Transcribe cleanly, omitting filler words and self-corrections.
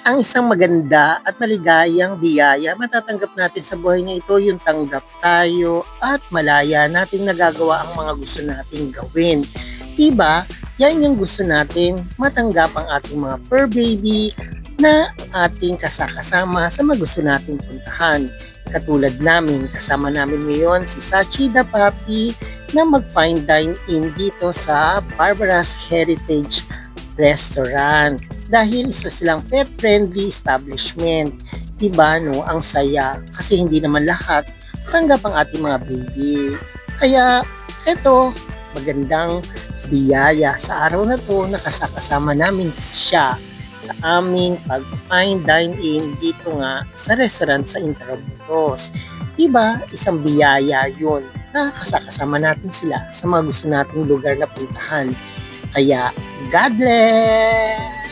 Ang isang maganda at maligayang biyaya matatanggap natin sa buhay na ito yung tanggap tayo at malaya nating nagagawa ang mga gusto nating gawin. Diba? Yan yung gusto natin, matanggap ang ating mga fur baby na ating kasakasama sa mga gusto nating puntahan. Katulad namin, kasama namin ngayon si Sachi the Puppy na mag-fine dine in dito sa Barbara's Heritage Restaurant dahil isa silang pet-friendly establishment. Diba no, ang saya kasi hindi naman lahat tanggap ang ating mga baby. Kaya eto, magandang biyaya sa araw na to na kasama namin siya sa aming pag-fine dine-in dito nga sa restaurant sa Intramuros. Diba, isang biyaya yun na kasama natin sila sa mga gusto nating lugar na puntahan. Kaya, God bless!